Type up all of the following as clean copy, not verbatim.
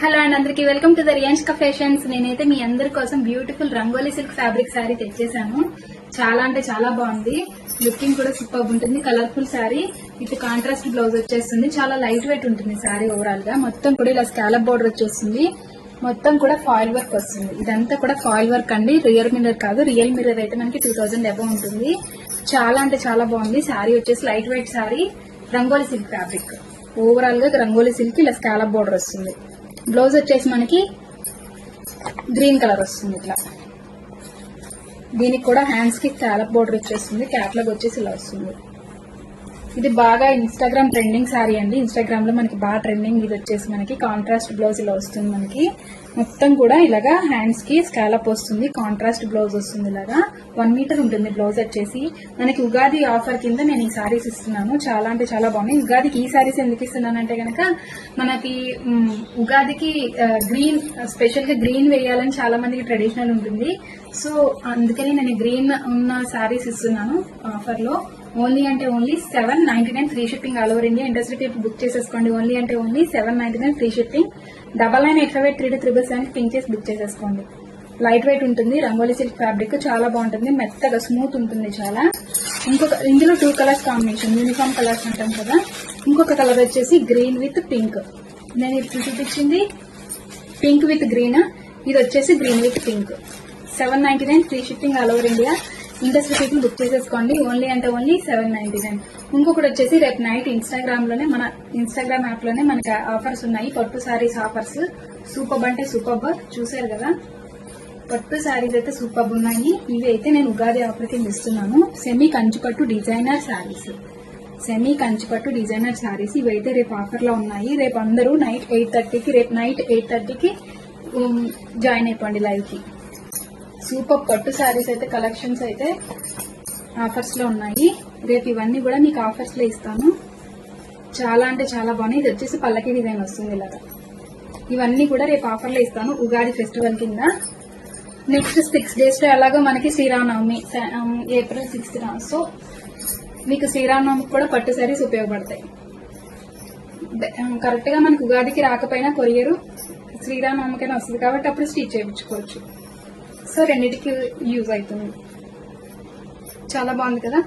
Hello and అందరికి welcome to the Riyanshika fashions. నేనైతే మీ అందరి కోసం beautiful rangoli silk fabric sari తెచ్చేసాను. చాలా అంటే చాలా బాగుంది. లుకింగ్ కూడా సూపర్ ఉంటుంది. Colourful sari with contrast blouse వచ్చేస్తుంది. చాలా లైట్ వెయిట్ ఉంటుంది శారీ ఓవరాల్ గా. మొత్తం కూడా ఇలా స్కాలప్ బోర్డర్ వచ్చేస్తుంది. మొత్తం కూడా ఫాయిల్ వర్క్ వస్తుంది. ఇదంతా కూడా ఫాయిల్ వర్క్ అండి, రియల్ మిర్రర్ కాదు. రియల్ మిర్రర్ అయితే మనకి 2000 అబౌవ్ ఉంటుంది. చాలా అంటే చాలా బాగుంది. శారీ వచ్చేసి light weight sari, rangoli silk fabric. Overall గా రంగోలీ సిల్క్ ఇలా స్కాలప్ బోర్డర్ వస్తుంది. బ్లౌజ్ వచ్చేసి మనకి గ్రీన్ కలర్ వస్తుంది. ఇట్లా దీనికి కూడా హ్యాండ్స్ కి స్కాలప్ బోర్డర్ వచ్చేస్తుంది. క్యాట్లాగ్ వచ్చేసి ఇలా వస్తుంది. ఇది బాగా ఇన్స్టాగ్రామ్ ట్రెండింగ్ శారీ అండి. ఇన్స్టాగ్రామ్ లో మనకి బాగా ట్రెండింగ్. ఇది వచ్చేసి మనకి కాంట్రాస్ట్ బ్లౌజ్ ఇలా వస్తుంది. మనకి మొత్తం కూడా ఇలాగా హ్యాండ్స్ కి స్కాలప్ వస్తుంది. కాంట్రాస్ట్ బ్లౌజ్ వస్తుంది. ఇలాగా 1 మీటర్ ఉంటుంది బ్లౌజ్ వచ్చేసి. మనకి ఉగాది ఆఫర్ కింద నేను ఈ శారీస్ ఇస్తున్నాను. చాలా అంటే చాలా బాగున్నాయి. ఉగాదికి ఈ శారీస్ ఎందుకు ఇస్తున్నానంటే గనక మనకి ఉగాదికి గ్రీన్, స్పెషల్ గా గ్రీన్ వేయాలని చాలా మందికి ట్రెడిషనల్ ఉంటుంది. సో అందుకని నేను గ్రీన్ ఉన్న శారీస్ ఇస్తున్నాను ఆఫర్ లో. ఓన్లీ అంటే only 799 free shipping all over India. Interested people book చేసేసుకోండి. ఓన్లీ అంటే ఓన్లీ 799 ఫ్రీ షిప్పింగ్. 99883277 పింక్ చేసి బుక్ చేసేసుకోండి. లైట్ వెయిట్ ఉంటుంది. రంగోలీ సిల్క్ ఫ్యాబ్రిక్ చాలా బాగుంటుంది. మెత్తగా స్మూత్ ఉంటుంది చాలా. ఇందులో 2 కలర్స్ కాంబినేషన్, యూనిఫామ్ కలర్స్ అంటాం కదా. ఇంకొక కలర్ వచ్చేసి గ్రీన్ విత్ పింక్. నేను ఇప్పుడు చూపించింది పింక్ విత్ గ్రీన్. ఇది వచ్చేసి green with pink. 799 free shipping all over India. Interested people book చేసేసుకోండి. ఓన్లీ అంటే ఓన్లీ 799. ఇంకొకటి వచ్చేసి రేపు నైట్ ఇన్స్టాగ్రామ్ లోనే, మన ఇన్స్టాగ్రామ్ యాప్ లోనే మనకి ఆఫర్స్ ఉన్నాయి. పట్టు శారీస్ ఆఫర్స్ సూపర్ అంటే సూపర్. చూసారు కదా, పట్టు శారీస్ అయితే సూపర్ ఉన్నాయి. ఇవి అయితే నేను ఉగాది ఆఫర్ కింద ఇస్తున్నాను. సెమీ కంచిపట్టు డిజైనర్ శారీస్, సెమీ కంచిపట్టు డిజైనర్ శారీస్ ఇవైతే రేపు ఆఫర్ లో ఉన్నాయి. రేపు అందరూ నైట్ 8:30కి, రేపు నైట్ 8:30కి జాయిన్ అయిపోండి లైవ్ కి. సూపర్ పట్టు శారీస్ అయితే కలెక్షన్స్ అయితే ఆఫర్స్ లో ఉన్నాయి. రేపు ఇవన్నీ కూడా మీకు ఆఫర్స్ లో ఇస్తాను. చాలా అంటే చాలా బాగున్నాయి. ఇది వచ్చేసి పల్లకి డిజైన్ వస్తుంది ఇలాగా. ఇవన్నీ కూడా రేపు ఆఫర్ లో ఇస్తాను ఉగాది ఫెస్టివల్ కింద. నెక్స్ట్ 6 days లో ఎలాగో మనకి శ్రీరామనవమి ఏప్రిల్ 6th. సో మీకు శ్రీరామనవమికి కూడా పట్టు శారీస్ ఉపయోగపడతాయి. కరెక్ట్ గా మనకి ఉగాదికి రాకపోయినా కొరియర్ శ్రీరామనవమికైనా వస్తుంది కాబట్టి అప్పుడు స్టిచ్ చేయించుకోవచ్చు. సో రెండింటికి యూజ్ అవుతుంది. చాలా బాగుంది కదా.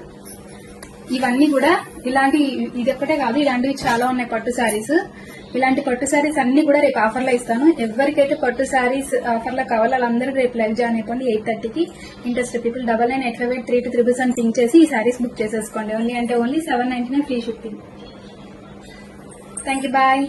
ఇవన్నీ కూడా ఇలాంటి, ఇది ఒక్కటే కాదు, ఇలాంటివి చాలా ఉన్నాయి పట్టు శారీస్. ఇలాంటి పట్టు శారీస్ అన్ని కూడా రేపు ఆఫర్ లో ఇస్తాను. ఎవరికైతే పట్టు శారీస్ ఆఫర్ లో కావాలో వాళ్ళందరూ రేపు లైవ్ జాయిన్ అయిపోండి 8:30కి. ఇంట్రెస్టెడ్ పీపుల్ 99883277 పింక్ చేసి ఈ శారీస్ బుక్ చేసేసుకోండి. ఓన్లీ అంటే only 799 free shipping. Thank you, bye.